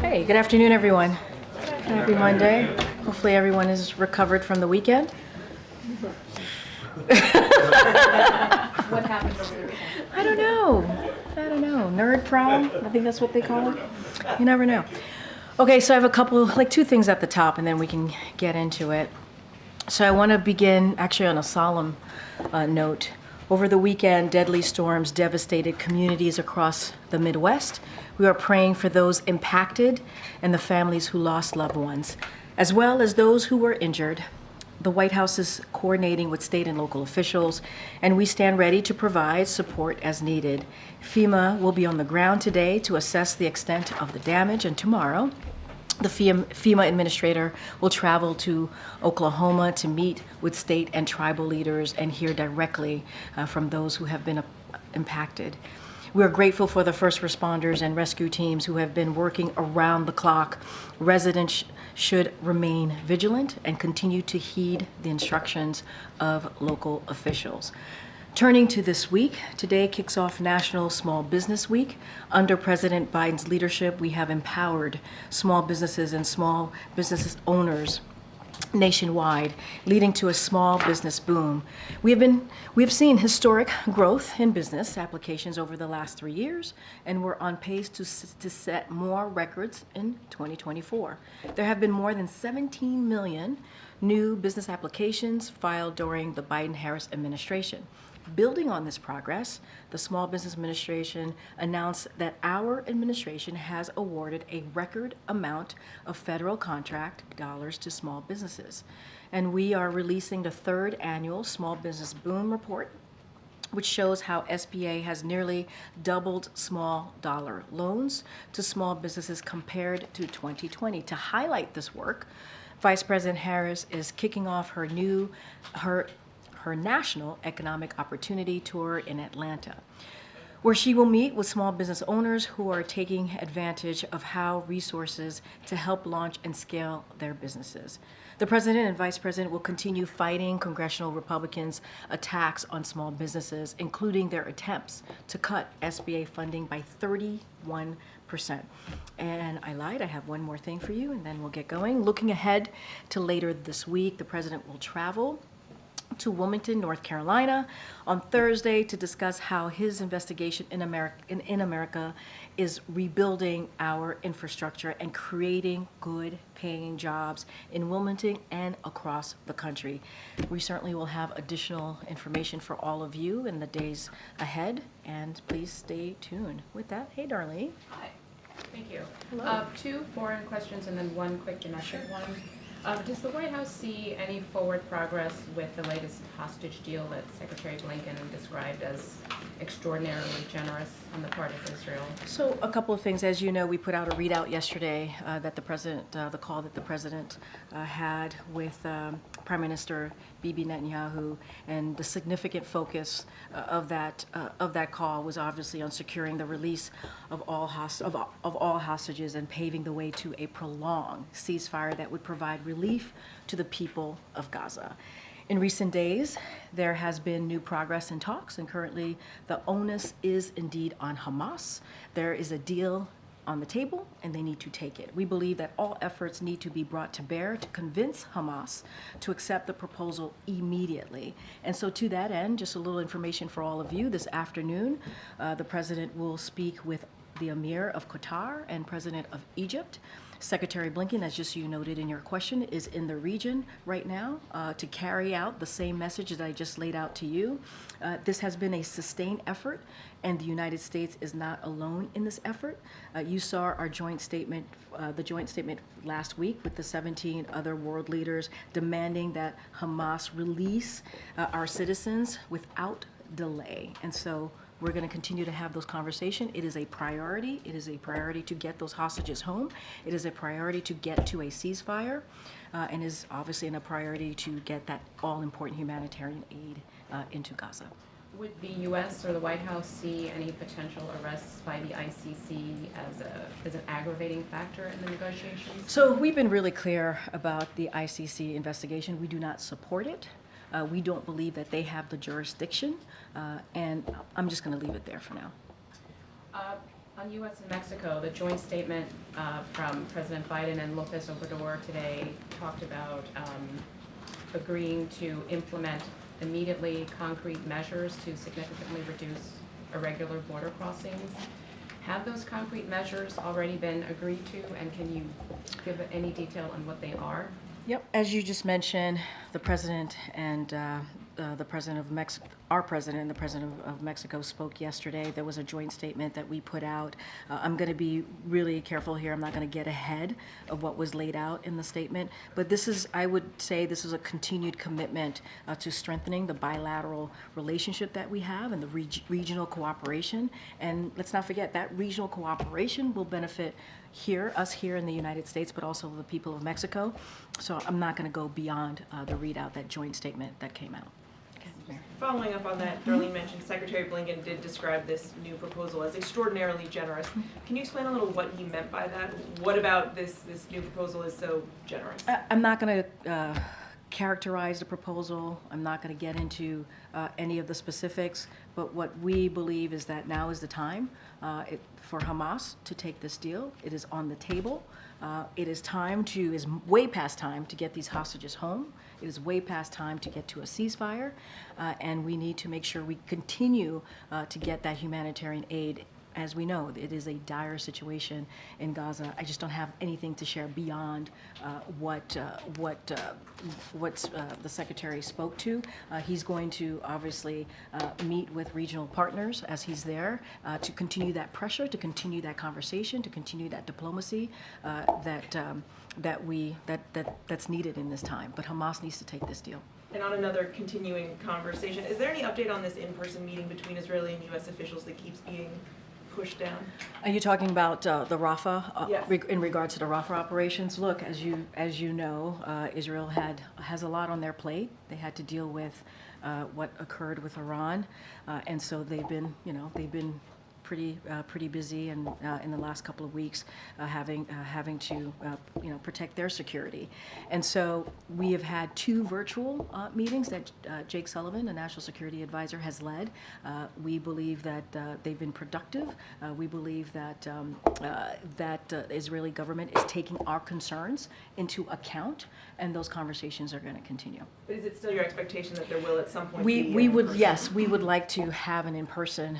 Hey, good afternoon, everyone. Happy Monday. Hopefully everyone is recovered from the weekend. What happened over the weekend? I don't know. Nerd prom? I think that's what they call it. You never know. Okay, so I have two things at the top, and then we can get into it. So I want to begin actually on a solemn note. Over the weekend, deadly storms devastated communities across the Midwest. We are praying for those impacted and the families who lost loved ones, as well as those who were injured. The White House is coordinating with state and local officials, and we stand ready to provide support as needed. FEMA will be on the ground today to assess the extent of the damage, and tomorrow, the FEMA administrator will travel to Oklahoma to meet with state and tribal leaders and hear directly from those who have been impacted. We are grateful for the first responders and rescue teams who have been working around the clock. Residents should remain vigilant and continue to heed the instructions of local officials. Turning to this week, today kicks off National Small Business Week. Under President Biden's leadership, we have empowered small businesses and small business owners nationwide, leading to a small business boom. We have seen historic growth in business applications over the last 3 years, and we're on pace to set more records in 2024. There have been more than 17 million new business applications filed during the Biden-Harris administration. Building on this progress, the Small Business Administration announced that our administration has awarded a record amount of federal contract dollars to small businesses. And we are releasing the third annual Small Business Boom Report, which shows how SBA has nearly doubled small dollar loans to small businesses compared to 2020. To highlight this work, Vice President Harris is kicking off her National Economic Opportunity Tour in Atlanta, where she will meet with small business owners who are taking advantage of how resources to help launch and scale their businesses. The President and Vice President will continue fighting congressional Republicans' attacks on small businesses, including their attempts to cut SBA funding by 31%. And I lied, I have one more thing for you, and then we'll get going. Looking ahead to later this week, the President will travel to Wilmington, North Carolina on Thursday to discuss how his investigation in America is rebuilding our infrastructure and creating good paying jobs in Wilmington and across the country. We certainly will have additional information for all of you in the days ahead, and please stay tuned. With that, hey Darlene. Hi. Thank you. Hello. 2 foreign questions and then 1 quick domestic one. Does the White House see any forward progress with the latest hostage deal that Secretary Blinken described as extraordinarily generous on the part of Israel? So a couple of things. As you know, we put out a readout yesterday that the call that the president had with Prime Minister Bibi Netanyahu, and the significant focus of that call was obviously on securing the release of all hostages and paving the way to a prolonged ceasefire that would provide relief to the people of Gaza. In recent days, there has been new progress in talks, and currently the onus is indeed on Hamas. There is a deal on the table, and they need to take it. We believe that all efforts need to be brought to bear to convince Hamas to accept the proposal immediately. And so to that end, just a little information for all of you, this afternoon, the president will speak with the Emir of Qatar and President of Egypt. Secretary Blinken, as just you noted in your question, is in the region right now to carry out the same message that I just laid out to you. This has been a sustained effort, and the United States is not alone in this effort. You saw our joint statement, the joint statement last week with the 17 other world leaders demanding that Hamas release our citizens without delay. And so we're going to continue to have those conversations. It is a priority. It is a priority to get those hostages home. It is a priority to get to a ceasefire, and is obviously a priority to get that all-important humanitarian aid into Gaza. Would the U.S. or the White House see any potential arrests by the ICC as an aggravating factor in the negotiations? So we've been really clear about the ICC investigation. We do not support it. We don't believe that they have the jurisdiction, and I'm just going to leave it there for now. On U.S. and Mexico, the joint statement from President Biden and López Obrador today talked about agreeing to implement immediately concrete measures to significantly reduce irregular border crossings. Have those concrete measures already been agreed to, and can you give any detail on what they are? Yep, as you just mentioned, the president and the president of Mexico, our president and the president of Mexico spoke yesterday. There was a joint statement that we put out. I'm going to be really careful here. I'm not going to get ahead of what was laid out in the statement. But this is, I would say, this is a continued commitment to strengthening the bilateral relationship that we have and the regional cooperation. And let's not forget that regional cooperation will benefit us here in the United States, but also the people of Mexico. So I'm not going to go beyond the readout, that joint statement that came out. Okay, Mayor. Following up on that, Darlene mentioned Secretary Blinken did describe this new proposal as extraordinarily generous. Can you explain a little what he meant by that? What about this new proposal is so generous? I'm not going to characterize the proposal. I'm not going to get into any of the specifics, but what we believe is that now is the time for Hamas to take this deal. It is on the table. It is way past time to get these hostages home. It is way past time to get to a ceasefire, and we need to make sure we continue to get that humanitarian aid. As we know, it is a dire situation in Gaza. I just don't have anything to share beyond what the Secretary spoke to. He's going to obviously meet with regional partners as he's there to continue that pressure, to continue that conversation, to continue that diplomacy that's needed in this time. But Hamas needs to take this deal. And on another continuing conversation, is there any update on this in-person meeting between Israeli and U.S. officials that keeps being pushed down? Are you talking about the Rafah, Yes. in regards to the Rafah operations? Look, as you know, Israel has a lot on their plate. They had to deal with what occurred with Iran, and so they've been pretty busy, and in the last couple of weeks, having to protect their security. And so we have had 2 virtual meetings that Jake Sullivan, the National Security Advisor, has led. We believe that they've been productive. We believe that the Israeli government is taking our concerns into account, and those conversations are going to continue. But is it still your expectation that there will at some point We be would, yes, we would like to have an in-person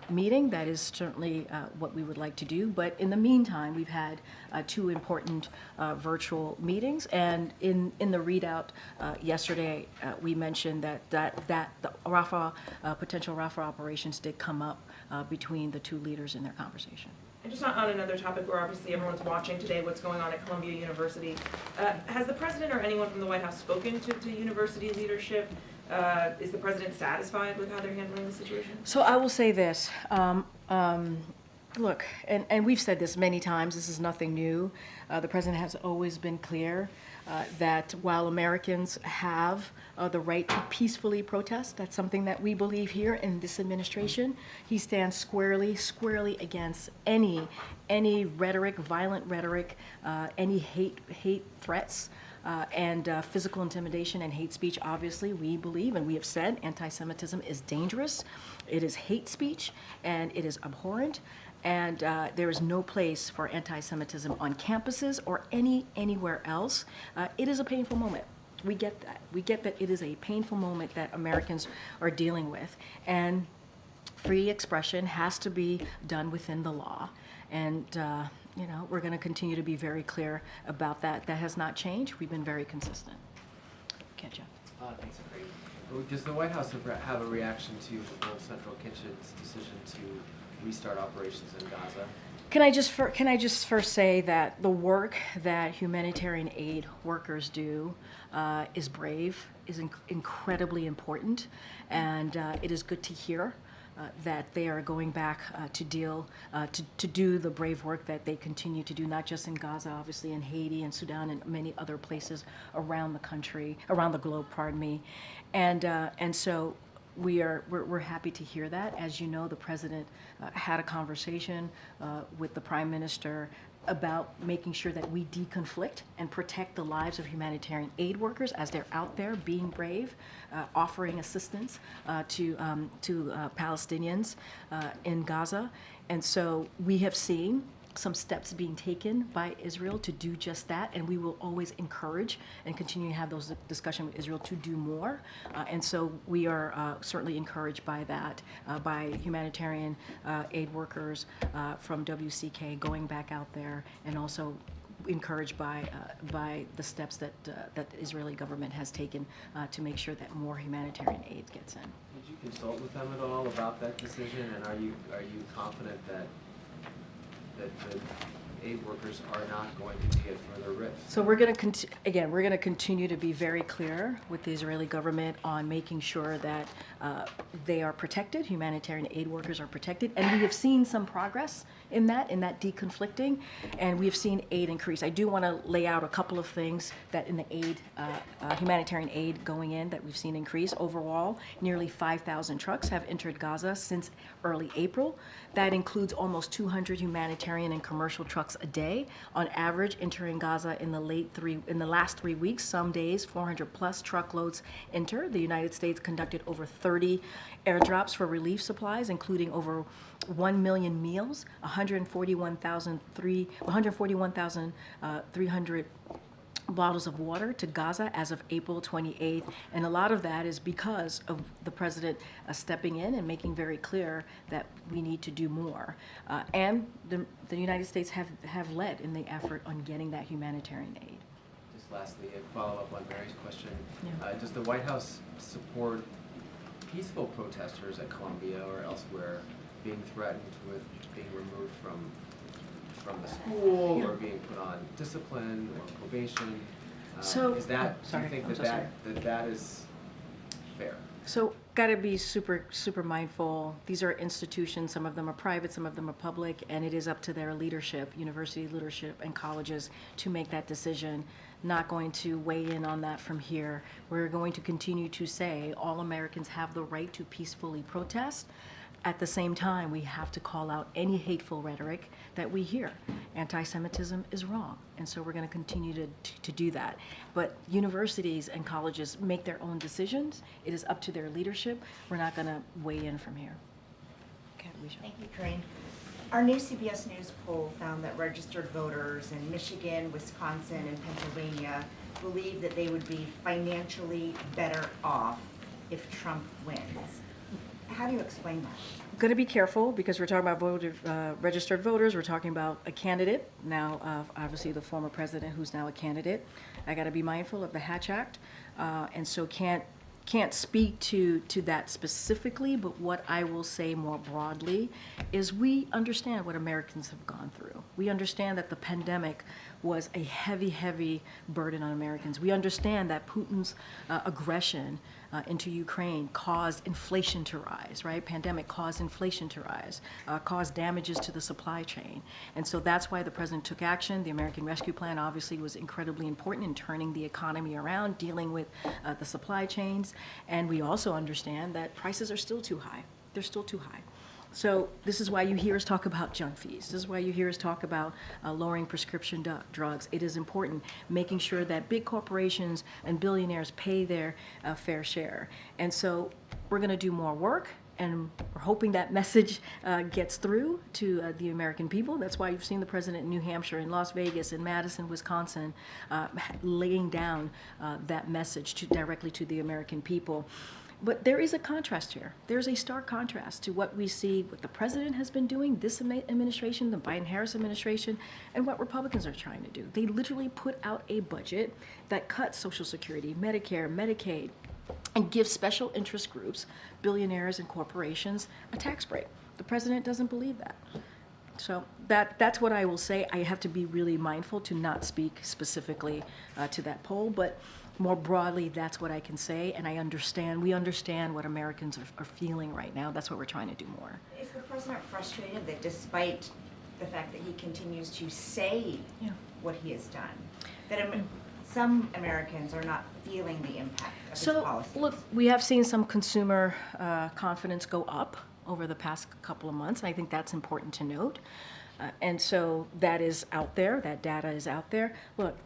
meeting. That is certainly what we would like to do. But in the meantime, we've had 2 important virtual meetings. And in the readout yesterday, we mentioned that the Rafah, potential Rafah operations did come up between the 2 leaders in their conversation. And just on another topic where obviously everyone's watching today what's going on at Columbia University, has the president or anyone from the White House spoken to university leadership? Is the president satisfied with how they're handling the situation? So I will say this. Look, and we've said this many times, this is nothing new. The president has always been clear that while Americans have the right to peacefully protest, that's something that we believe here in this administration. He stands squarely against any rhetoric, violent rhetoric, any hate threats, and physical intimidation and hate speech. Obviously, we believe, and we have said, anti-Semitism is dangerous. It is hate speech, and it is abhorrent. And there is no place for anti-Semitism on campuses or anywhere else. It is a painful moment. We get that. We get that it is a painful moment that Americans are dealing with. And free expression has to be done within the law. And, we're going to continue to be very clear about that. That has not changed. We've been very consistent. Okay, Jeff. Thanks, Karine. Does the White House have a reaction to the Central Kitchen's decision to restart operations in Gaza? Can I just first say that the work that humanitarian aid workers do is brave, is incredibly important, and it is good to hear that they are going back to do the brave work that they continue to do, not just in Gaza, obviously in Haiti and Sudan and many other places around the globe, and so we're happy to hear that. As you know, the president had a conversation with the prime minister about making sure that we deconflict and protect the lives of humanitarian aid workers as they're out there being brave, offering assistance to Palestinians in Gaza. And so we have seen some steps being taken by Israel to do just that, and we will always encourage and continue to have those discussions with Israel to do more. And so we are certainly encouraged by that, by humanitarian aid workers from WCK going back out there, and also encouraged by the steps that that the Israeli government has taken to make sure that more humanitarian aid gets in. Did you consult with them at all about that decision, and are you confident that the aid workers are not going to be at further risk? So we're going to continue to be very clear with the Israeli government on making sure that they are protected, humanitarian aid workers are protected, and we have seen some progress in that deconflicting, and we have seen aid increase. I do want to lay out a couple of things that in the aid, humanitarian aid going in, that we've seen increase. Overall, nearly 5,000 trucks have entered Gaza since early April. That includes almost 200 humanitarian and commercial trucks a day, on average entering Gaza in the last 3 weeks. Some days 400 plus truckloads enter. The United States conducted over 30 airdrops for relief supplies, including over 1 million meals, 141,300 bottles of water to Gaza as of April 28th. And a lot of that is because of the president stepping in and making very clear that we need to do more. And the United States have led in the effort on getting that humanitarian aid. Just lastly, a follow-up on Mary's question. Yeah. Does the White House support peaceful protesters at Columbia or elsewhere being threatened with being removed from the school or being put on discipline or probation? So, do you think that is fair? So, got to be super mindful. These are institutions. Some of them are private, some of them are public, and it is up to their leadership, university leadership and colleges, to make that decision. Not going to weigh in on that from here. We're going to continue to say all Americans have the right to peacefully protest. At the same time, we have to call out any hateful rhetoric that we hear. Anti-Semitism is wrong, and so we're going to continue to do that. But universities and colleges make their own decisions. It is up to their leadership. We're not going to weigh in from here. Okay, Alicia. Thank you, Karine. Our new CBS News poll found that registered voters in Michigan, Wisconsin, and Pennsylvania believe that they would be financially better off if Trump wins. How do you explain that? Going to be careful because we're talking about registered voters. We're talking about a candidate now, obviously the former president who's now a candidate. I got to be mindful of the Hatch Act, and so can't speak to that specifically. But what I will say more broadly is we understand what Americans have gone through. We understand that the pandemic was a heavy burden on Americans. We understand that Putin's aggression into Ukraine caused inflation to rise, right? Pandemic caused inflation to rise, caused damages to the supply chain. And so that's why the president took action. The American Rescue Plan obviously was incredibly important in turning the economy around, dealing with the supply chains. And we also understand that prices are still too high. They're still too high. So this is why you hear us talk about junk fees. This is why you hear us talk about lowering prescription drugs. It is important making sure that big corporations and billionaires pay their fair share. And so we're going to do more work, and we're hoping that message gets through to the American people. That's why you've seen the president in New Hampshire, in Las Vegas, in Madison, Wisconsin, laying down that message directly to the American people. But there is a contrast here. There's a stark contrast to what we see, what the president has been doing, this administration, the Biden-Harris administration, and what Republicans are trying to do. They literally put out a budget that cuts Social Security, Medicare, Medicaid, and gives special interest groups, billionaires and corporations, a tax break. The president doesn't believe that. So that's what I will say. I have to be really mindful to not speak specifically to that poll, but more broadly, that's what I can say, and we understand what Americans are feeling right now. That's what we're trying to do more. Is the president frustrated that despite the fact that he continues to say what he has done, that some Americans are not feeling the impact of his So, policies. look, we have seen some consumer confidence go up over the past couple of months, and I think that's important to note. And so that is out there, that data is out there. Look,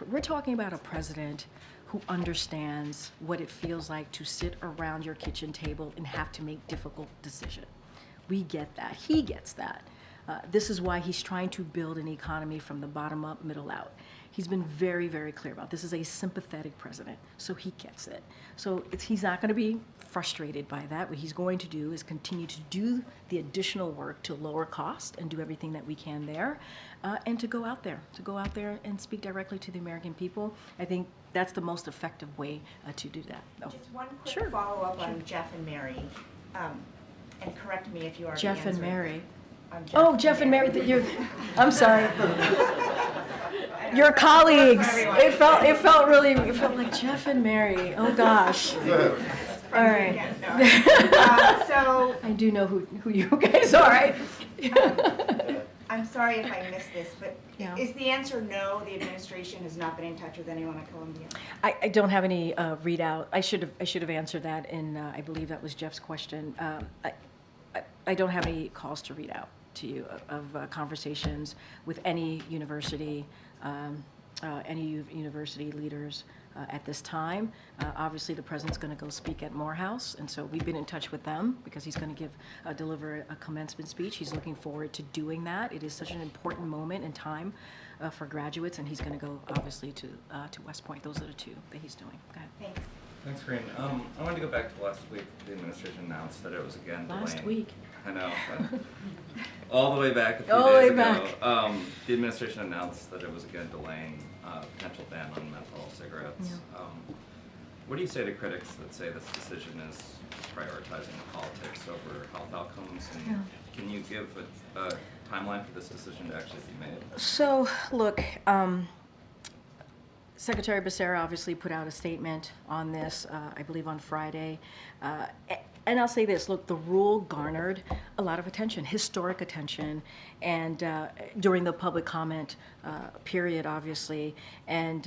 we're talking about a president who understands what it feels like to sit around your kitchen table and have to make difficult decisions. We get that. He gets that. This is why he's trying to build an economy from the bottom up, middle out. He's been very, very clear about this is a sympathetic president, so he gets it. So he's not going to be frustrated by that. What he's going to do is continue to do the additional work to lower cost and do everything that we can there, and to go out there and speak directly to the American people. I think that's the most effective way to do that. Oh. Just one quick Sure. follow-up on Jeff and Mary, and correct me if you are Jeff and Mary. Jeff and Mary, I'm sorry. Your colleagues. It felt like Jeff and Mary. Oh gosh. All right. So I do know who you guys are. Right? I'm sorry if I missed this, but Yeah. is the answer no? The administration has not been in touch with anyone at Columbia? I don't have any readout. I should have answered that in I believe that was Jeff's question. I don't have any calls to read out to you of conversations with any university leaders at this time. Obviously, the president's going to go speak at Morehouse, and so we've been in touch with them because he's going to deliver a commencement speech. He's looking forward to doing that. It is such an important moment in time for graduates, and he's going to go obviously to West Point. Those are the two that he's doing. Go ahead. Thanks. Thanks, Karine. I wanted to go back to last week. The administration announced that it was again delaying. Last week. I know. But all the way back a few All the way days ago. back. The administration announced that it was again delaying potential ban on menthol cigarettes. Yeah. What do you say to critics that say this decision is prioritizing politics over health outcomes? And Yeah. can you give a timeline for this decision to actually be made? So, look, Secretary Becerra obviously put out a statement on this, I believe on Friday. And I'll say this, look, the rule garnered a lot of attention, historic attention, and during the public comment period, obviously. And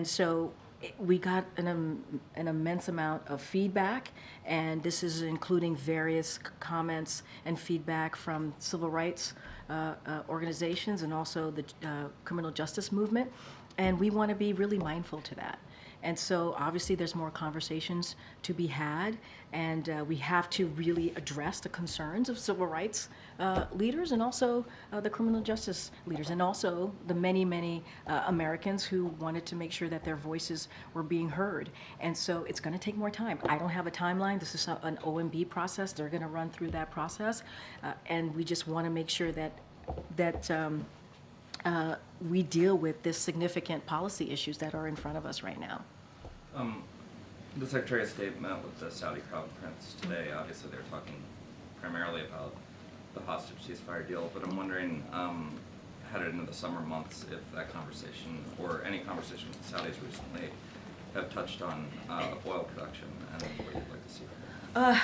so we got an immense amount of feedback, and this is including various comments and feedback from civil rights organizations and also the criminal justice movement. And we want to be really mindful to that. And so obviously there's more conversations to be had, and we have to really address the concerns of civil rights leaders and also the criminal justice leaders, and also the many, many Americans who wanted to make sure that their voices were being heard. And so it's going to take more time. I don't have a timeline. This is an OMB process. They're going to run through that process, and we just want to make sure that we deal with this significant policy issues that are in front of us right now. The Secretary of State met with the Saudi Crown Prince today. Obviously, they're talking primarily about the hostage ceasefire deal, but I'm wondering, headed into the summer months, if that conversation or any conversation with the Saudis recently have touched on oil production and what you'd like to see.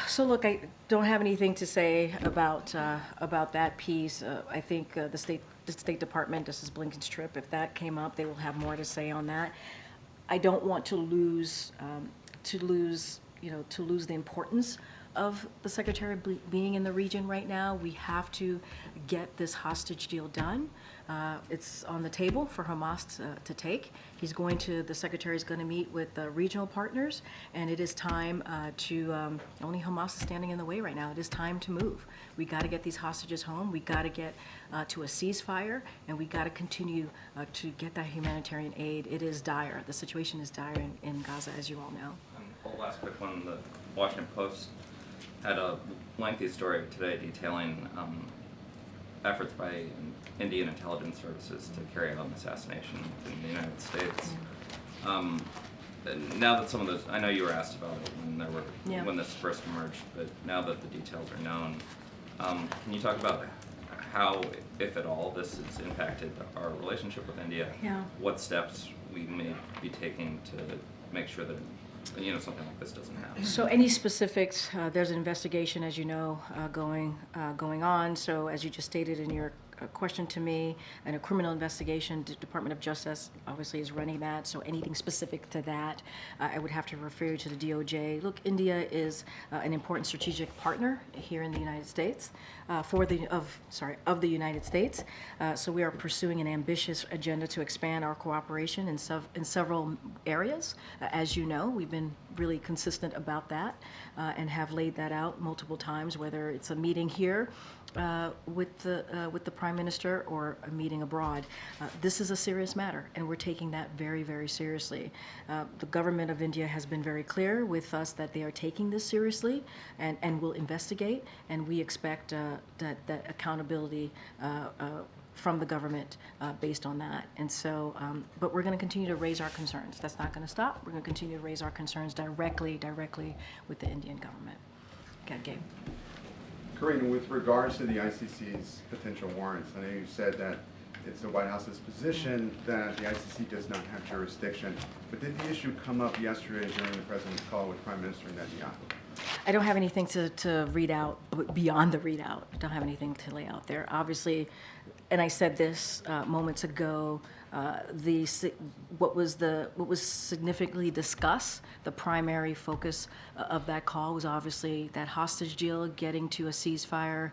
So look, I don't have anything to say about that piece. I think the State Department, this is Blinken's trip. If that came up, they will have more to say on that. I don't want to lose the importance of the Secretary being in the region right now. We have to get this hostage deal done. It's on the table for Hamas to take. The Secretary is going to meet with regional partners, and it is time only Hamas is standing in the way right now. It is time to move. We got to get these hostages home. We got to get to a ceasefire, and we got to continue to get that humanitarian aid. It is dire. The situation is dire in Gaza, as you all know. The last quick one, the Washington Post had a lengthy story today detailing efforts by Indian intelligence services to carry out an assassination in the United States. Now that some of those, I know you were asked about it when this first emerged, but now that the details are known, can you talk about how, if at all, this has impacted our relationship with India? Yeah. What steps we may be taking to make sure that something like this doesn't happen? So any specifics, there's an investigation, as you know, going on. So as you just stated in your a question to me, and a criminal investigation, the Department of Justice obviously is running that, so anything specific to that, I would have to refer you to the DOJ. Look, India is an important strategic partner here in the United States, of the United States. So we are pursuing an ambitious agenda to expand our cooperation in several areas. As you know, we've been really consistent about that and have laid that out multiple times, whether it's a meeting here with the Prime Minister or a meeting abroad. This is a serious matter, and we're taking that very, very seriously. The government of India has been very clear with us that they are taking this seriously and will investigate, and we expect that accountability from the government based on that. And so, but we're going to continue to raise our concerns. That's not going to stop. We're going to continue to raise our concerns directly with the Indian government. Okay, Gabe. Karine, with regards to the ICC's potential warrants, I know you said that it's the White House's position that the ICC does not have jurisdiction, but did the issue come up yesterday during the President's call with Prime Minister Netanyahu? I don't have anything to read out beyond the readout. I don't have anything to lay out there. Obviously, and I said this moments ago, what was significantly discussed, the primary focus of that call was obviously that hostage deal, getting to a ceasefire,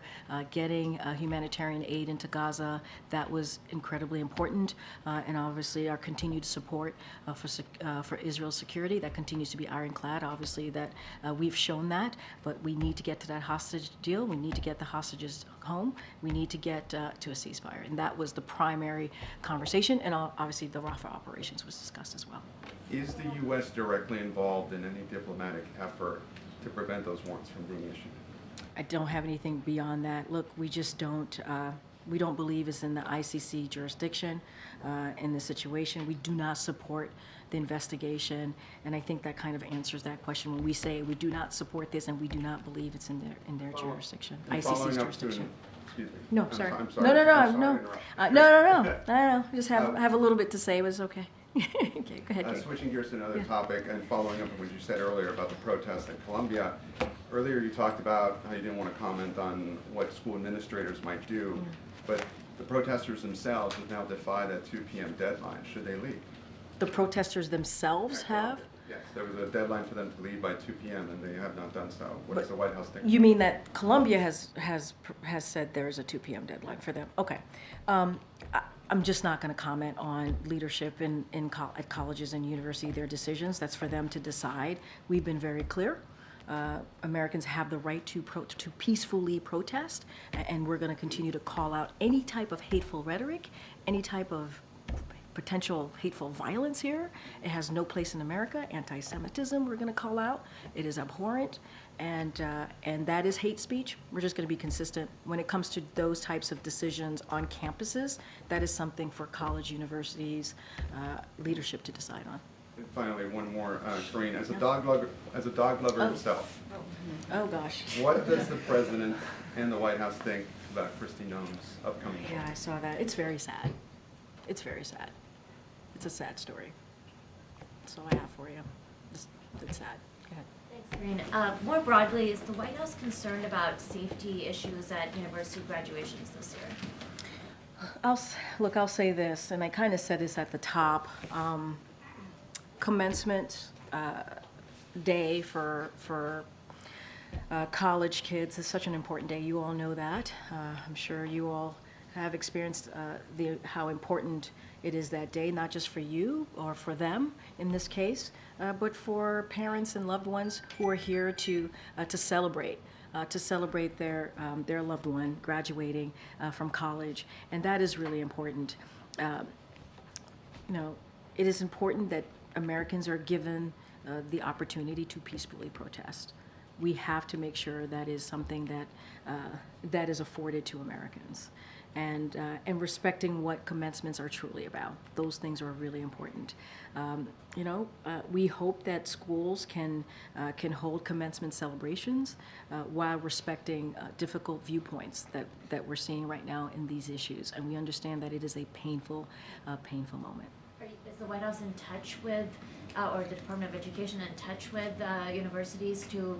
getting humanitarian aid into Gaza. That was incredibly important, and obviously our continued support for Israel's security. That continues to be ironclad. Obviously, that we've shown that, but we need to get to that hostage deal. We need to get the hostages home. We need to get to a ceasefire, and that was the primary conversation. And obviously, the Rafah operations was discussed as well. Is the U.S. directly involved in any diplomatic effort to prevent those warrants from being issued? I don't have anything beyond that. Look, we just don't. We don't believe it's in the ICC jurisdiction in this situation. We do not support the investigation, and I think that kind of answers that question when we say we do not support this and we do not believe it's in their jurisdiction, ICC's jurisdiction. Excuse me. No, sorry. I'm sorry. No. No. Just have a little bit to say. It was okay. Okay, go ahead. Jake. Switching gears to another topic and following up on what you said earlier about the protests in Colombia. Earlier you talked about how you didn't want to comment on what school administrators might do, but the protesters themselves have now defied a 2 p.m. deadline. Should they leave? The protesters themselves have? Yes, there was a deadline for them to leave by 2 p.m. and they have not done so. What does the White House think? You mean that Colombia has said there's a 2 p.m. deadline for them? Okay. I'm just not going to comment on leadership at colleges and universities, their decisions. That's for them to decide. We've been very clear. Americans have the right to peacefully protest, and we're going to continue to call out any type of hateful rhetoric, any type of potential hateful violence here. It has no place in America. Anti-Semitism, we're going to call out. It is abhorrent, and that is hate speech. We're just going to be consistent when it comes to those types of decisions on campuses. That is something for college, universities, leadership to decide on. And finally, one more, Karine, as a dog lover himself, Oh gosh. what does the President and the White House think about Kristi Noem's upcoming book? Yeah, I saw that. It's very sad. It's very sad. It's a sad story. That's all I have for you. It's sad. Go ahead. Thanks, Karine. More broadly, is the White House concerned about safety issues at university graduations this year? I'll say this, and I kind of said this at the top. Commencement day for college kids is such an important day. You all know that. I'm sure you all have experienced how important it is that day, not just for you or for them in this case, but for parents and loved ones who are here to celebrate their loved one graduating from college, and that is really important. It is important that Americans are given the opportunity to peacefully protest. We have to make sure that is something that is afforded to Americans, and respecting what commencements are truly about. Those things are really important. We hope that schools can hold commencement celebrations while respecting difficult viewpoints that we're seeing right now in these issues, and we understand that it is a painful moment. Is the White House in touch with, or the Department of Education in touch with universities to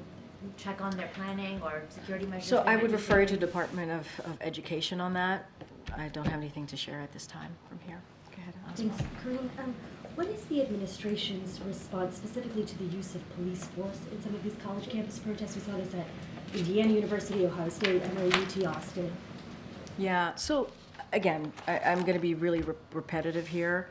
check on their planning or security measures? So I would refer you to Department of Education on that. I don't have anything to share at this time from here. Go ahead, Asma. Thanks, Karine. What is the administration's response specifically to the use of police force in some of these college campus protests? We saw this at Indiana University, Ohio State, UT Austin. Yeah, so again, I'm going to be really repetitive here.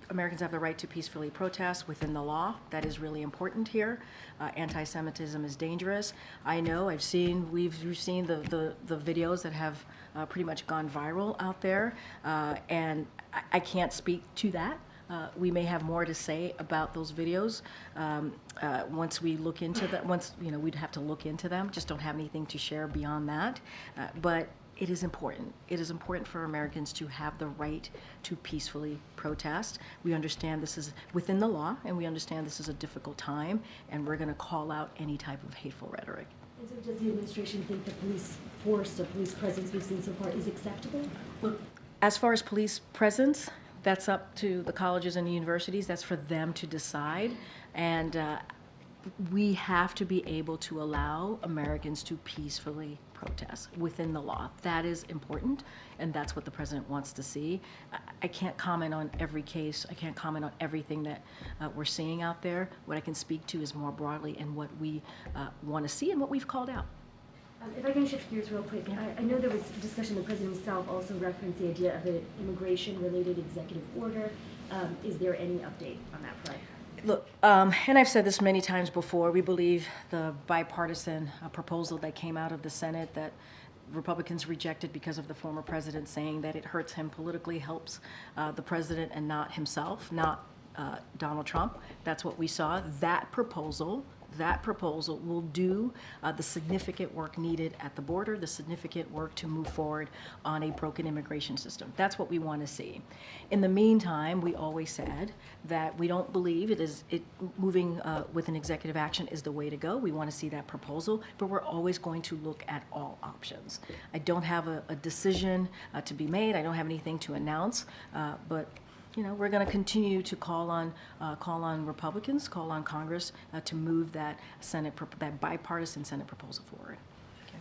Americans have the right to peacefully protest within the law. That is really important here. Anti-Semitism is dangerous. I know, we've seen the videos that have pretty much gone viral out there, and I can't speak to that. We may have more to say about those videos once we look into that. We'd have to look into them. Just don't have anything to share beyond that. But it is important. It is important for Americans to have the right to peacefully protest. We understand this is within the law, and we understand this is a difficult time, and we're going to call out any type of hateful rhetoric. And so does the administration think the police force or police presence we've seen so far is acceptable? Look, as far as police presence, that's up to the colleges and the universities. That's for them to decide. And we have to be able to allow Americans to peacefully protest within the law. That is important, and that's what the president wants to see. I can't comment on every case. I can't comment on everything that we're seeing out there. What I can speak to is more broadly and what we want to see and what we've called out. If I can shift gears real quick, I know there was discussion, the president himself also referenced the idea of an immigration-related executive order. Is there any update on that front? Look, and I've said this many times before, we believe the bipartisan proposal that came out of the Senate that Republicans rejected because of the former president saying that it hurts him politically helps the president and not himself, not Donald Trump. That's what we saw. That proposal will do the significant work needed at the border, the significant work to move forward on a broken immigration system. That's what we want to see. In the meantime, we always said that we don't believe moving with an executive action is the way to go. We want to see that proposal, but we're always going to look at all options. I don't have a decision to be made. I don't have anything to announce, but we're going to continue to call on Republicans, call on Congress to move that that bipartisan Senate proposal forward. Okay.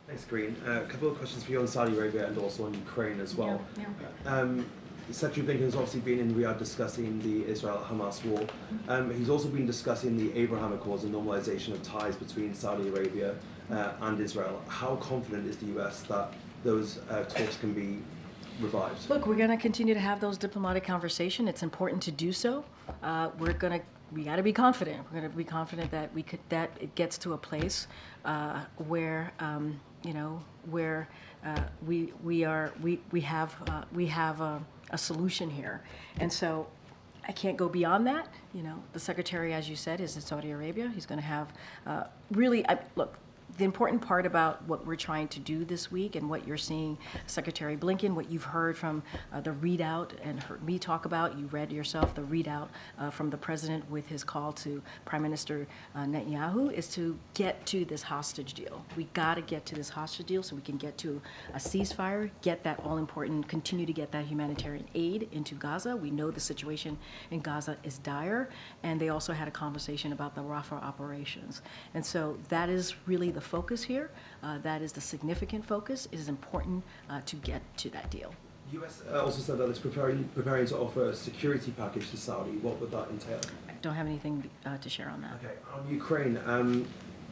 Thanks, Karine. A couple of questions for you on Saudi Arabia and also on Ukraine as well. Yeah. Secretary Blinken has obviously been in Riyadh discussing the Israel-Hamas war. He's also been discussing the Abraham Accords and normalization of ties between Saudi Arabia and Israel. How confident is the U.S. that those talks can be revived? Look, we're going to continue to have those diplomatic conversations. It's important to do so. We got to be confident. We're going to be confident that that it gets to a place where we have a solution here, and so I can't go beyond that. The secretary, as you said, is in Saudi Arabia. He's going to have look. The important part about what we're trying to do this week and what you're seeing Secretary Blinken, what you've heard from the readout and heard me talk about, you read yourself the readout from the president with his call to Prime Minister Netanyahu, is to get to this hostage deal. We got to get to this hostage deal so we can get to a ceasefire, get that all important, continue to get that humanitarian aid into Gaza. We know the situation in Gaza is dire, and they also had a conversation about the Rafah operations. And so that is really the focus here. That is the significant focus. It is important to get to that deal. The U.S. also said that it's preparing to offer a security package to Saudi. What would that entail? I don't have anything to share on that. Okay, on Ukraine.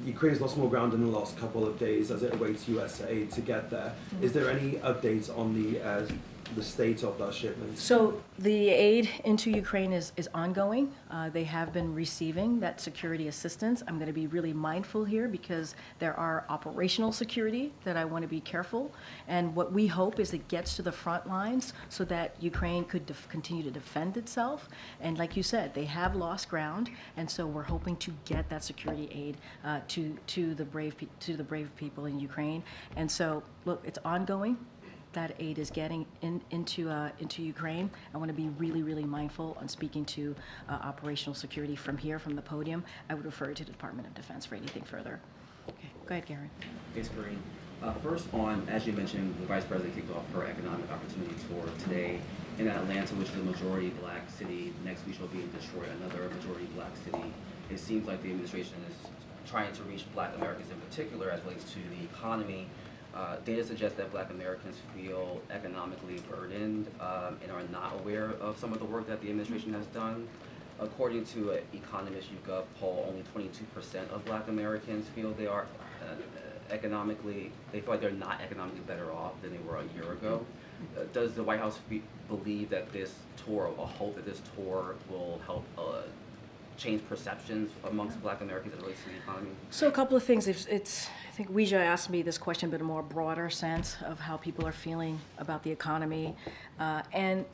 Ukraine has lost more ground in the last couple of days as it awaits U.S. aid to get there. Mm-hmm. Is there any updates on the state of that shipment? So the aid into Ukraine is ongoing. They have been receiving that security assistance. I'm going to be really mindful here because there are operational security that I want to be careful. And what we hope is it gets to the front lines so that Ukraine could continue to defend itself. And like you said, they have lost ground, and so we're hoping to get that security aid to the brave people in Ukraine. And so, look, it's ongoing. That aid is getting into Ukraine. I want to be really, really mindful on speaking to operational security from here, from the podium. I would refer to the Department of Defense for anything further. Okay, go ahead, Garen. Thanks, Karine. First on, as you mentioned, the Vice President kicked off her economic opportunity tour today in Atlanta, which is a majority black city. Next week she'll be in Detroit, another majority black city. It seems like the administration is trying to reach Black Americans in particular as relates to the economy. Data suggests that Black Americans feel economically burdened and are not aware of some of the work that the administration has done. According to an Economist YouGov poll, only 22% of Black Americans feel they are they feel like they're not economically better off than they were a year ago. Does the White House believe that this tour, or hope that this tour will help change perceptions amongst Black Americans as it relates to the economy? So a couple of things. I think Weijia asked me this question, but a more broader sense of how people are feeling about the economy. And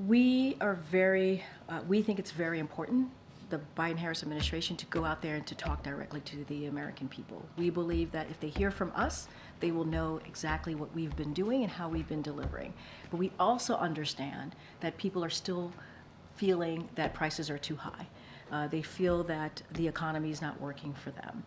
we think it's very important, the Biden-Harris administration, to go out there and to talk directly to the American people. We believe that if they hear from us, they will know exactly what we've been doing and how we've been delivering. But we also understand that people are still feeling that prices are too high. They feel that the economy is not working for them.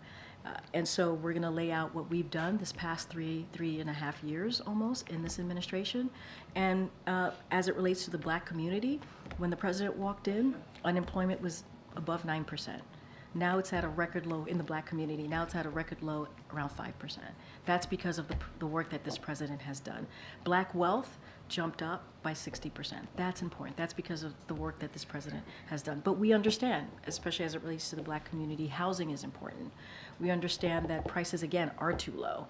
And so we're going to lay out what we've done this past three and a half years almost in this administration. And as it relates to the Black community, when the president walked in, unemployment was above 9%. Now it's at a record low in the Black community. Now it's at a record low around 5%. That's because of the work that this president has done. Black wealth jumped up by 60%. That's important. That's because of the work that this president has done. But we understand, especially as it relates to the Black community, housing is important. We understand that prices, again, are too low.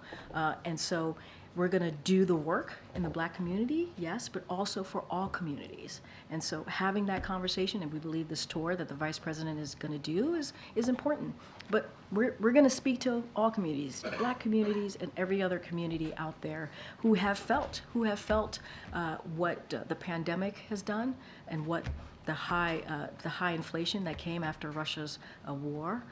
And so we're going to do the work in the Black community, yes, but also for all communities. And so having that conversation, and we believe this tour that the vice president is going to do is important. But we're going to speak to all communities, Black communities and every other community out there who have felt what the pandemic has done and what the high inflation that came after Russia's war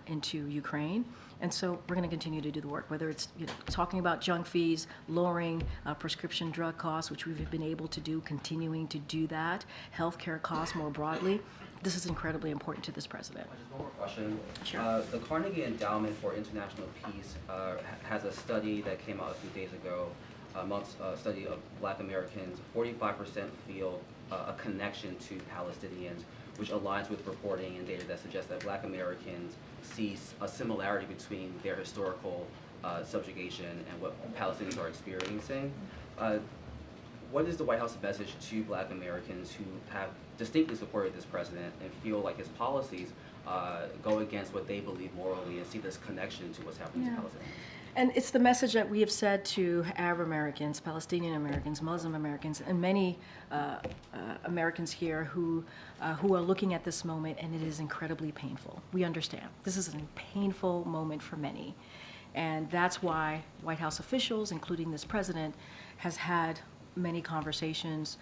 into Ukraine. And so we're going to continue to do the work, whether it's talking about junk fees, lowering prescription drug costs, which we've been able to do, continuing to do that, healthcare costs more broadly. This is incredibly important to this president. Just one more question. Sure. The Carnegie Endowment for International Peace has a study that came out a few days ago. Amongst a study of Black Americans, 45% feel a connection to Palestinians, which aligns with reporting and data that suggests that Black Americans see a similarity between their historical subjugation and what Palestinians are experiencing. What is the White House message to Black Americans who have distinctly supported this president and feel like his policies go against what they believe morally and see this connection to what's happening to Palestinians? And it's the message that we have said to Arab Americans, Palestinian Americans, Muslim Americans, and many Americans here who are looking at this moment, and it is incredibly painful. We understand. This is a painful moment for many. And that's why White House officials, including this president, has had many conversations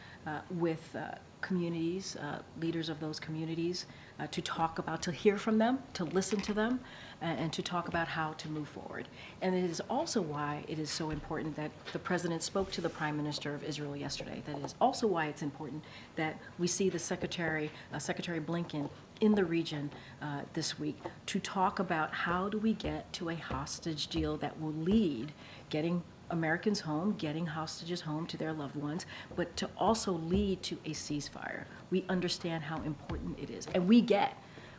with communities, leaders of those communities, to hear from them, to listen to them, and to talk about how to move forward. And it is also why it is so important that the president spoke to the Prime Minister of Israel yesterday. That is also why it's important that we see the Secretary Blinken in the region this week to talk about how do we get to a hostage deal that will lead getting Americans home, getting hostages home to their loved ones, but to also lead to a ceasefire. We understand how important it is. And we get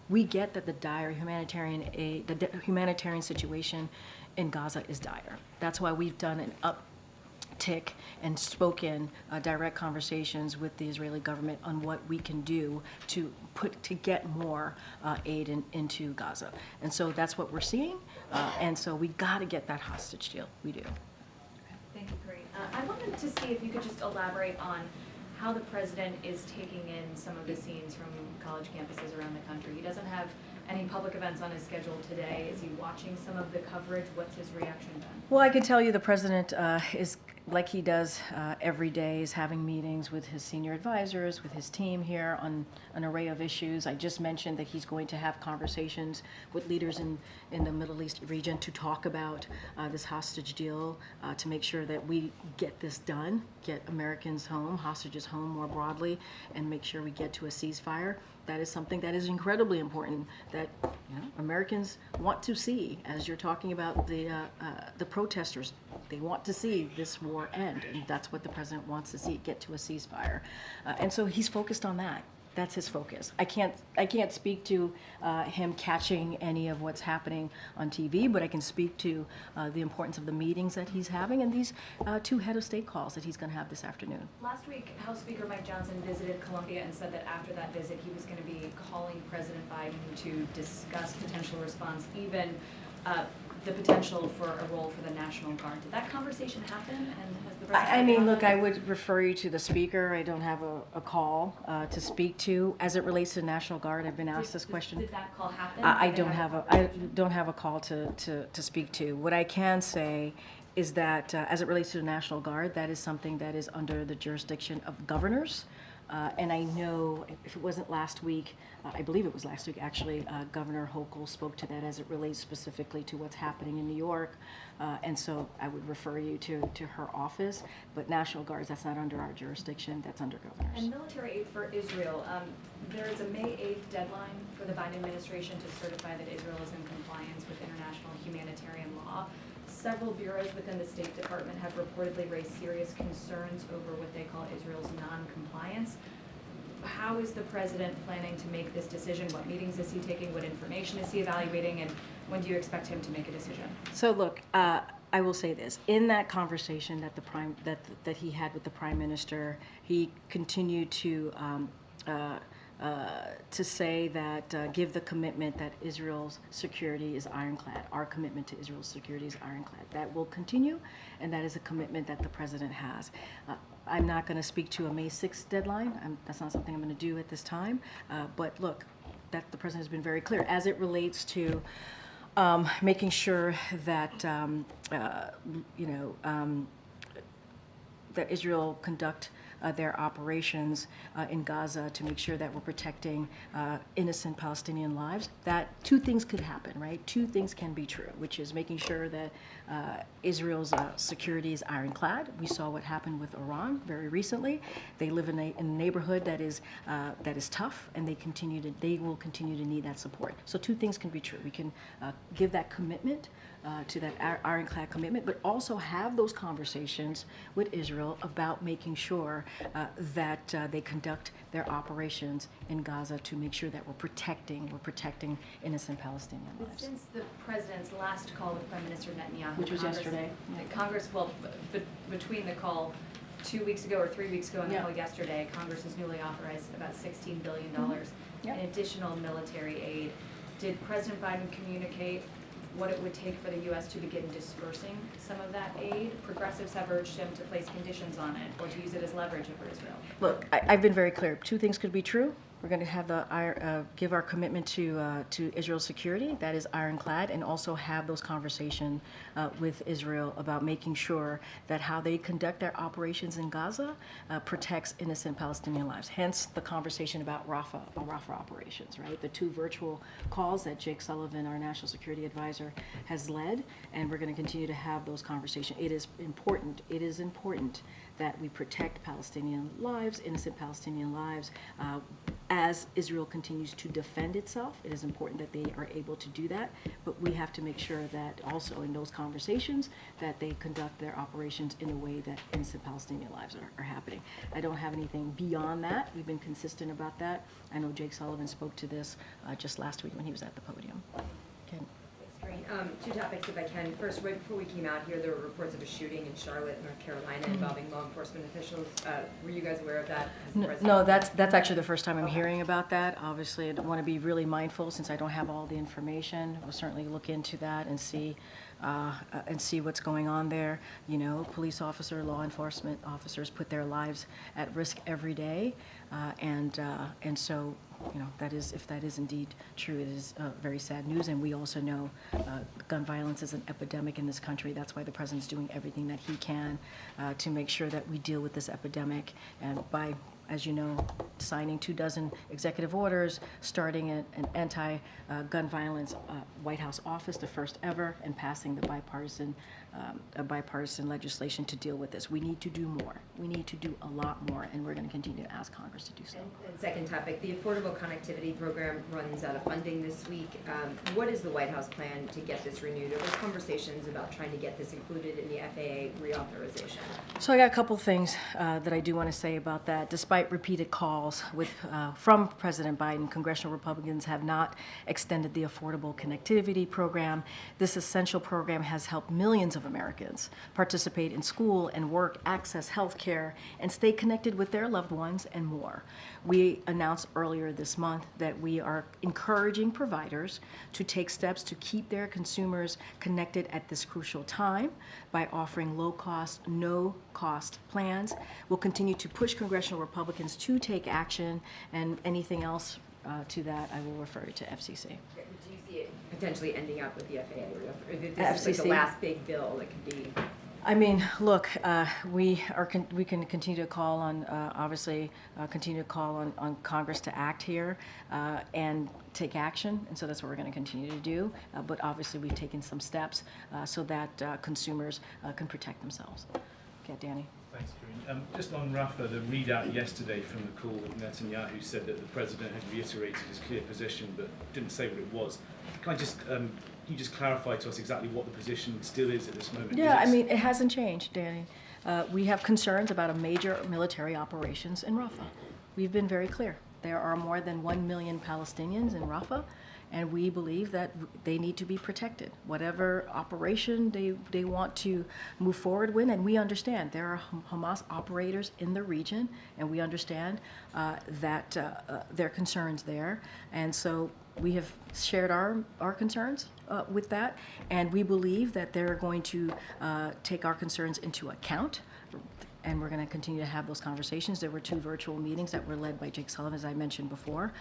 that the dire humanitarian situation in Gaza is dire. That's why we've done an uptick and spoken direct conversations with the Israeli government on what we can do to get more aid into Gaza. And so that's what we're seeing. And so we got to get that hostage deal. We do. Thank you, Karine. I wanted to see if you could just elaborate on how the president is taking in some of the scenes from college campuses around the country. He doesn't have any public events on his schedule today. Is he watching some of the coverage? What's his reaction been? Well, I can tell you the president is, like he does every day, is having meetings with his senior advisors, with his team here on an array of issues. I just mentioned that he's going to have conversations with leaders in the Middle East region to talk about this hostage deal, to make sure that we get this done, get Americans home, hostages home more broadly, and make sure we get to a ceasefire. That is something that is incredibly important that Americans want to see. As you're talking about the protesters, they want to see this war end, and that's what the president wants to see, get to a ceasefire. And so he's focused on that. That's his focus. I can't speak to him catching any of what's happening on TV, but I can speak to the importance of the meetings that he's having and these 2 head of state calls that he's going to have this afternoon. Last week, House Speaker Mike Johnson visited Colombia and said that after that visit, he was going to be calling President Biden to discuss potential response, even the potential for a role for the National Guard. Did that conversation happen? And has the president? I mean, look, I would refer you to the speaker. I don't have a call to speak to. As it relates to the National Guard, I've been asked this question. Did that call happen? I Did they don't have a call to speak to. What I can say is that as it relates to the National Guard, that is something that is under the jurisdiction of governors. And I know, if it wasn't last week, I believe it was last week actually, Governor Hochul spoke to that as it relates specifically to what's happening in New York. And so I would refer you to her office. But National Guards, that's not under our jurisdiction, that's under governors. And military aid for Israel, there is a May 8th deadline for the Biden administration to certify that Israel is in compliance with international humanitarian law. Several bureaus within the State Department have reportedly raised serious concerns over what they call Israel's non-compliance. How is the president planning to make this decision? What meetings is he taking? What information is he evaluating? And when do you expect him to make a decision? So look, I will say this: in that conversation that he had with the Prime Minister, he continued to say that give the commitment that Israel's security is ironclad. Our commitment to Israel's security is ironclad. That will continue, and that is a commitment that the president has. I'm not going to speak to a May 6th deadline. That's not something I'm going to do at this time. But look, that the president has been very clear as it relates to making sure that that Israel conduct their operations in Gaza to make sure that we're protecting innocent Palestinian lives. That 2 things could happen, right? 2 things can be true, which is making sure that Israel's security is ironclad. We saw what happened with Iran very recently. They live in a neighborhood that is tough, and they will continue to need that support. So 2 things can be true. We can give that commitment to that ironclad commitment, but also have those conversations with Israel about making sure that they conduct their operations in Gaza to make sure that we're protecting innocent Palestinian lives. Since the president's last call with Prime Minister Netanyahu, Which was yesterday. Congress, between the call 2 weeks ago or 3 weeks ago and the Yeah. call yesterday, Congress has newly authorized about $16 billion Yeah. in additional military aid. Did President Biden communicate what it would take for the U.S. to begin dispersing some of that aid? Progressives have urged him to place conditions on it or to use it as leverage over Israel. Look, I've been very clear. 2 things could be true. We're going to have give our commitment to Israel's security, that is ironclad, and also have those conversations with Israel about making sure that how they conduct their operations in Gaza protects innocent Palestinian lives. Hence the conversation about Rafah operations, right? The 2 virtual calls that Jake Sullivan, our national security advisor, has led, and we're going to continue to have those conversations. It is important that we protect Palestinian lives, innocent Palestinian lives, as Israel continues to defend itself. It is important that they are able to do that, but we have to make sure that also in those conversations that they conduct their operations in a way that innocent Palestinian lives are happening. I don't have anything beyond that. We've been consistent about that. I know Jake Sullivan spoke to this just last week when he was at the podium. Ken. Thanks, Karine. 2 topics if I can. First, right before we came out here, there were reports of a shooting in Charlotte, North Carolina, involving law enforcement officials. Were you guys aware of that? Has the president- No, that's actually the first time I'm hearing about that. Obviously, I want to be really mindful since I don't have all the information. We'll certainly look into that and see what's going on there. You know, police officers, law enforcement officers put their lives at risk every day, and so, you know, that is, if that is indeed true, it is very sad news. And we also know gun violence is an epidemic in this country. That's why the president's doing everything that he can to make sure that we deal with this epidemic, and by, as you know, signing 24 executive orders, starting an anti-gun violence White House office, the first ever, and passing the bipartisan legislation to deal with this. We need to do more. We need to do a lot more, and we're going to continue to ask Congress to do so. And second topic, the Affordable Connectivity Program runs out of funding this week. What is the White House plan to get this renewed? Are there conversations about trying to get this included in the FAA reauthorization? So I got a couple things that I do want to say about that. Despite despite repeated calls from President Biden, congressional Republicans have not extended the Affordable Connectivity Program. This essential program has helped millions of Americans participate in school and work, access health care, and stay connected with their loved ones and more. We announced earlier this month that we are encouraging providers to take steps to keep their consumers connected at this crucial time by offering low-cost, no-cost plans. We'll continue to push congressional Republicans to take action, and anything else to that, I will refer you to FCC. Do you see it potentially ending up with the FAA, or if this is like the FCC? last big bill that could be? I mean, look, we can continue to call on, obviously, continue to call on Congress to act here and take action, and so that's what we're going to continue to do. But obviously, we've taken some steps so that consumers can protect themselves. Okay, Danny. Thanks, Karine. Just on Rafah, the readout yesterday from the call that Netanyahu said that the president had reiterated his clear position but didn't say what it was. Can I just, can you just clarify to us exactly what the position still is at this moment? Yeah, I mean, it hasn't changed, Danny. We have concerns about a major military operations in Rafah. We've been very clear. There are more than 1 million Palestinians in Rafah, and we believe that they need to be protected. Whatever operation they want to move forward with, and we understand there are Hamas operators in the region, and we understand that their concerns there. And so we have shared our concerns with that, and we believe that they're going to take our concerns into account. And we're going to continue to have those conversations. There were 2 virtual meetings that were led by Jake Sullivan, as I mentioned before,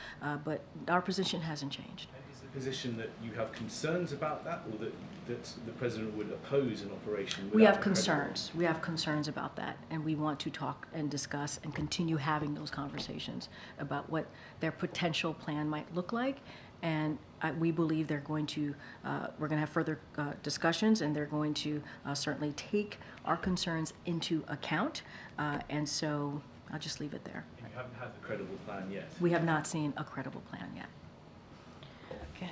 but our position hasn't changed. Is the position that you have concerns about that, or that the president would oppose an operation? We have concerns. We have concerns about that, and we want to talk and discuss and continue having those conversations about what their potential plan might look like. And we believe they're going to, we're going to have further discussions, and they're going to certainly take our concerns into account. And so I'll just leave it there. You haven't had the credible plan yet? We have not seen a credible plan yet. Okay.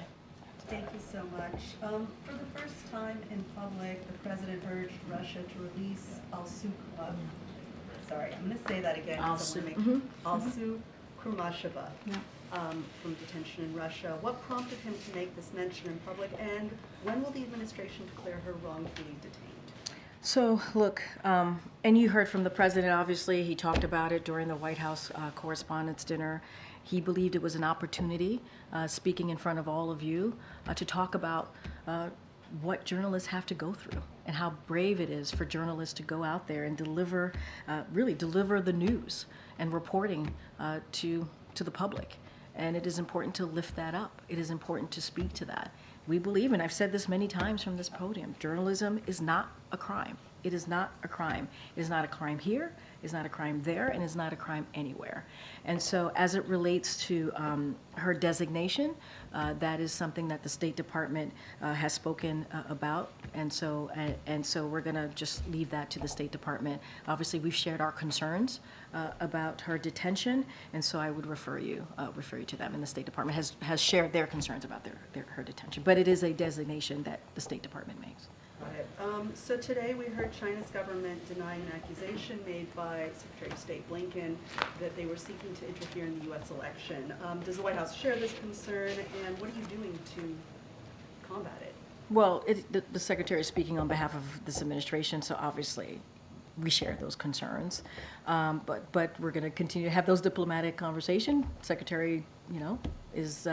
Thank you so much. For the first time in public, the president urged Russia to release sorry, I'm going to say that again. Alsu Kurmasheva. Yeah. From detention in Russia. What prompted him to make this mention in public, and when will the administration declare her wrongfully detained? So, look, and you heard from the president, obviously, he talked about it during the White House Correspondents' Dinner. He believed it was an opportunity, speaking in front of all of you, to talk about what journalists have to go through and how brave it is for journalists to go out there and really deliver the news and reporting to the public. And it is important to lift that up. It is important to speak to that. We believe, and I've said this many times from this podium, journalism is not a crime. It is not a crime. It is not a crime here, it's not a crime there, and it's not a crime anywhere. And so as it relates to her designation, that is something that the State Department has spoken about. And so we're gonna just leave that to the State Department. Obviously, we've shared our concerns about her detention, and so I would refer you to them. And the State Department has shared their concerns about her detention. But it is a designation that the State Department makes. Got it. So today we heard China's government denying an accusation made by Secretary of State Blinken that they were seeking to interfere in the U.S. election. Does the White House share this concern, and what are you doing to combat it? Well, the Secretary is speaking on behalf of this administration, so obviously we share those concerns. But we're going to continue to have those diplomatic conversations. Secretary, is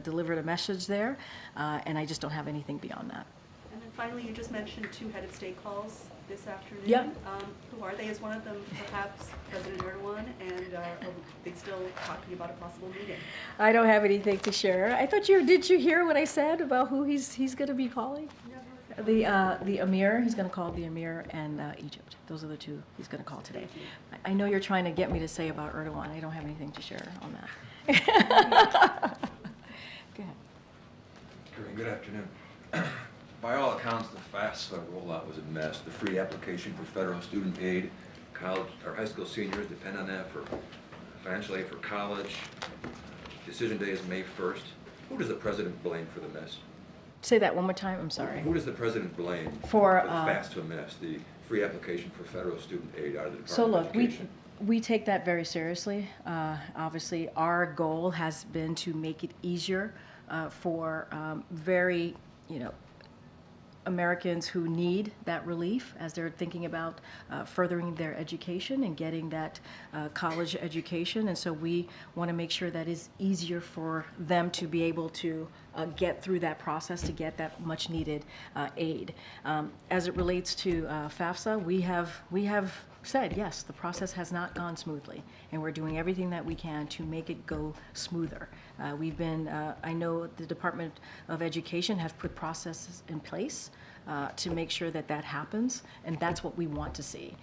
delivered a message there, and I just don't have anything beyond that. And then finally, you just mentioned 2 head of state calls this afternoon. Yep. Who are they? Is one of them perhaps President Erdogan, and are they still talking about a possible meeting? I don't have anything to share. I thought did you hear what I said about who he's going to be calling? The Emir, he's going to call the Emir, and Egypt. Those are the 2 he's going to call today. I know you're trying to get me to say about Erdogan. I don't have anything to share on that. Go ahead. Good afternoon. By all accounts, the FAFSA rollout was a mess. The free application for federal student aid, college or high school seniors depend on that for financial aid for college. Decision day is May 1st. Who does the president blame for the mess? Say that one more time. I'm sorry. Who does the president blame for the FAFSA mess, the free application for federal student aid out of the Department so of look, Education? We take that very seriously. Obviously, our goal has been to make it easier for very, Americans who need that relief as they're thinking about furthering their education and getting that college education. And so we want to make sure that it's easier for them to be able to get through that process to get that much needed aid. As it relates to FAFSA, we have said, yes, the process has not gone smoothly, and we're doing everything that we can to make it go smoother. We've been, I know the Department of Education has put processes in place to make sure that that happens, and that's what we want to see.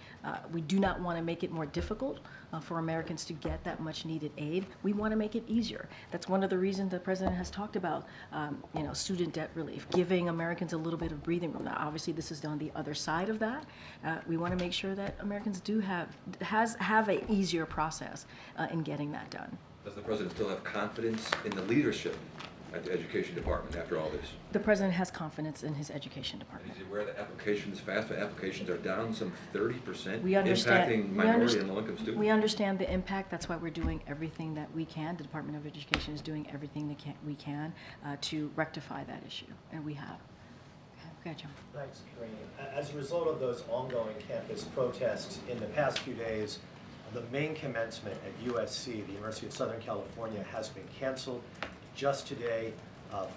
We do not want to make it more difficult for Americans to get that much needed aid. We want to make it easier. That's one of the reasons the President has talked about, student debt relief, giving Americans a little bit of breathing room. Now, obviously, this is on the other side of that. We want to make sure that Americans do have an easier process in getting that done. Does the President still have confidence in the leadership at the Education Department after all this? The President has confidence in his Education Department. Is he aware that FAFSA applications are down some 30%, We understand, impacting minority and low-income students? We understand the impact. That's why we're doing everything that we can. The Department of Education is doing everything we can to rectify that issue, and we have. Okay, John. Thanks, Karine. As a result of those ongoing campus protests in the past few days, the main commencement at USC, the University of Southern California, has been canceled. Just today,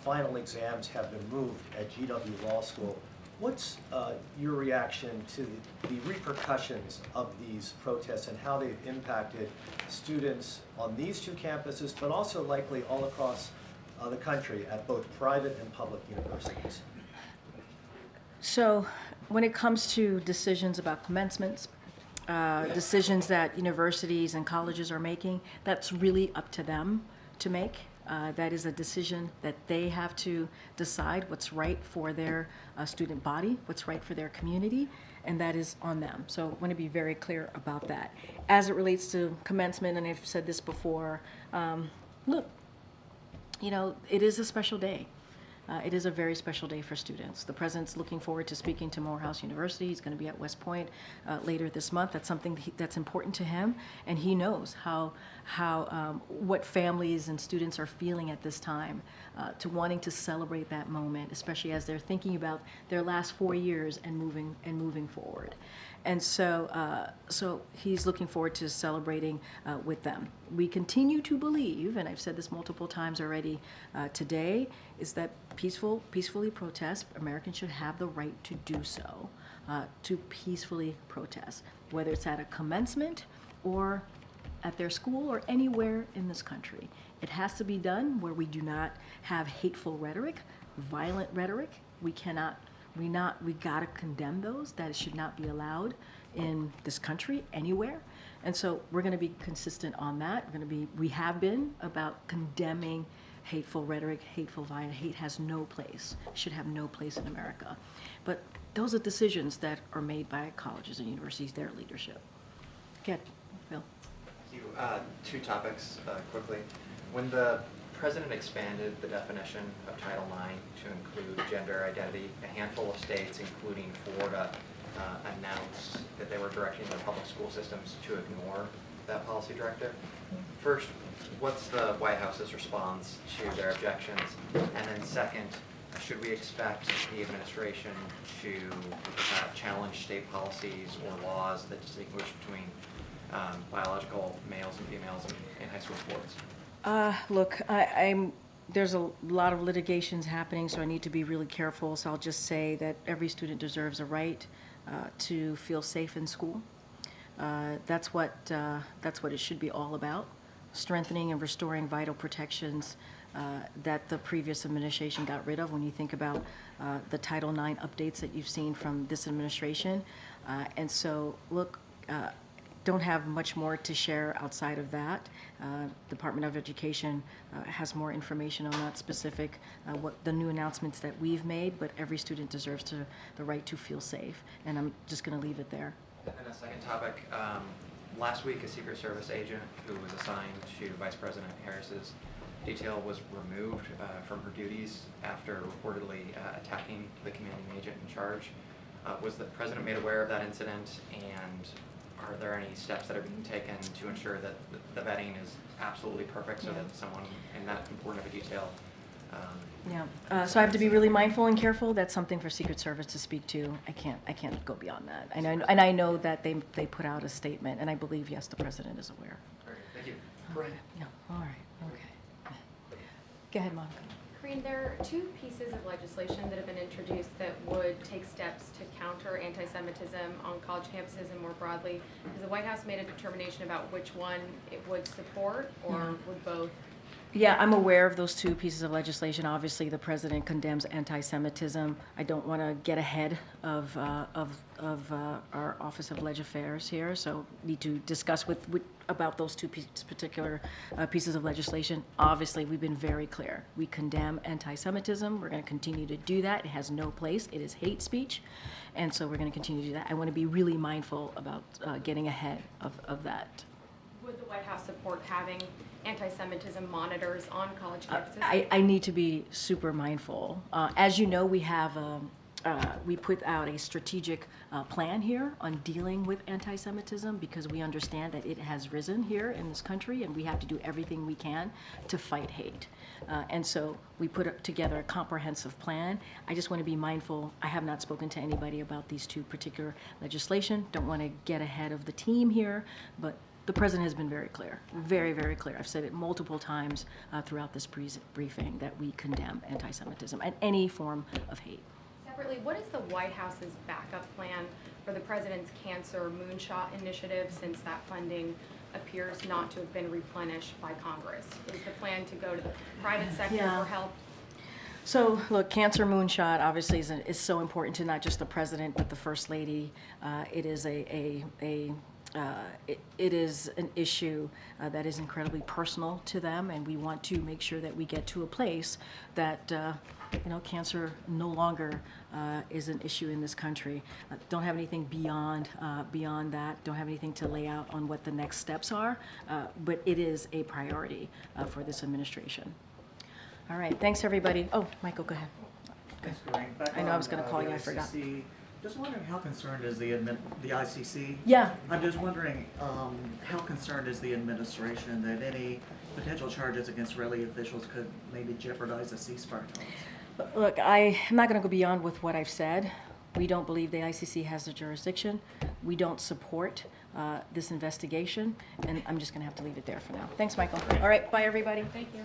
final exams have been moved at GW Law School. What's your reaction to the repercussions of these protests and how they've impacted students on these two campuses, but also likely all across the country at both private and public universities? So when it comes to decisions about commencements, decisions that universities and colleges are making, that's really up to them to make. That is a decision that they have to decide what's right for their student body, what's right for their community, and that is on them. So I want to be very clear about that. As it relates to commencement, and I've said this before, look, it is a special day. It is a very special day for students. The President's looking forward to speaking to Morehouse University. He's going to be at West Point later this month. That's something that's important to him, and he knows what families and students are feeling at this time, to wanting to celebrate that moment, especially as they're thinking about their last 4 years and moving forward. And so he's looking forward to celebrating with them. We continue to believe, and I've said this multiple times already today, is that peacefully protest. Americans should have the right to do so, to peacefully protest, whether it's at a commencement or at their school or anywhere in this country. It has to be done where we do not have hateful rhetoric, violent rhetoric. We gotta condemn those. That should not be allowed in this country anywhere. And so we're gonna be consistent on that. We have been about condemning hateful rhetoric, hateful violence. Hate has no place, should have no place in America. But those are decisions that are made by colleges and universities, their leadership. Good, Phil. Thank you. Two topics quickly. When the President expanded the definition of Title IX to include gender identity, a handful of states, including Florida, announced that they were directing their public school systems to ignore that policy directive. First, what's the White House's response to their objections? And then second, should we expect the administration to challenge state policies or laws that distinguish between biological males and females in high school sports? Look, there's a lot of litigations happening, so I need to be really careful. So I'll just say that every student deserves a right to feel safe in school. That's what it should be all about, strengthening and restoring vital protections that the previous administration got rid of. When you think about the Title IX updates that you've seen from this administration. And so, look, don't have much more to share outside of that. Department of Education has more information on that specific, what the new announcements that we've made, but every student deserves the right to feel safe. And I'm just gonna leave it there. And a second topic, last week a Secret Service agent who was assigned to Vice President Harris's detail was removed from her duties after reportedly attacking the commanding agent in charge. Was the President made aware of that incident, and are there any steps that are being taken to ensure that the vetting is absolutely perfect so that someone in that important of a detail So I have to be really mindful and careful. That's something for Secret Service to speak to. I can't go beyond that. And I know that they put out a statement, and I believe, yes, the president is aware. Very good. Thank you. All right. Yeah. All right. Okay. Go ahead, Monica. Karine, there are two pieces of legislation that have been introduced that would take steps to counter anti-Semitism on college campuses and more broadly. Has the White House made a determination about which one it would support, or would both? Yeah, I'm aware of those two pieces of legislation. Obviously, the president condemns anti-Semitism. I don't want to get ahead of our Office of Leg Affairs here, so need to discuss about those two particular pieces of legislation. Obviously, we've been very clear. We condemn anti-Semitism. We're going to continue to do that. It has no place. It is hate speech, and so we're going to continue to do that. I want to be really mindful about getting ahead of that. Would the White House support having anti-Semitism monitors on college campuses? I need to be super mindful. As you know, we put out a strategic plan here on dealing with anti-Semitism because we understand that it has risen here in this country, and we have to do everything we can to fight hate. And so we put together a comprehensive plan. I just want to be mindful. I have not spoken to anybody about these two particular legislation. Don't want to get ahead of the team here, but the president has been very clear, very, very clear. I've said it multiple times throughout this briefing that we condemn anti-Semitism and any form of hate. Separately, what is the White House's backup plan for the president's cancer moonshot initiative, since that funding appears not to have been replenished by Congress? Is the plan to go to the private sector for help? So, look, Cancer Moonshot obviously is so important to not just the president but the First Lady. It is it is an issue that is incredibly personal to them, and we want to make sure that we get to a place that cancer no longer is an issue in this country. Don't have anything beyond that. Don't have anything to lay out on what the next steps are, but it is a priority for this administration. All right, thanks everybody. Oh, Michael, go ahead. Thanks, Karine. Back I know I on, was going to call the you. I forgot. ICC, just wondering how concerned is the ICC? Yeah. I'm just wondering how concerned is the administration that any potential charges against Israeli officials could maybe jeopardize the ceasefire talks? Look, I am not going to go beyond with what I've said. We don't believe the ICC has the jurisdiction. We don't support this investigation, and I'm just going to have to leave it there for now. Thanks, Michael. All right, bye everybody. Thank you.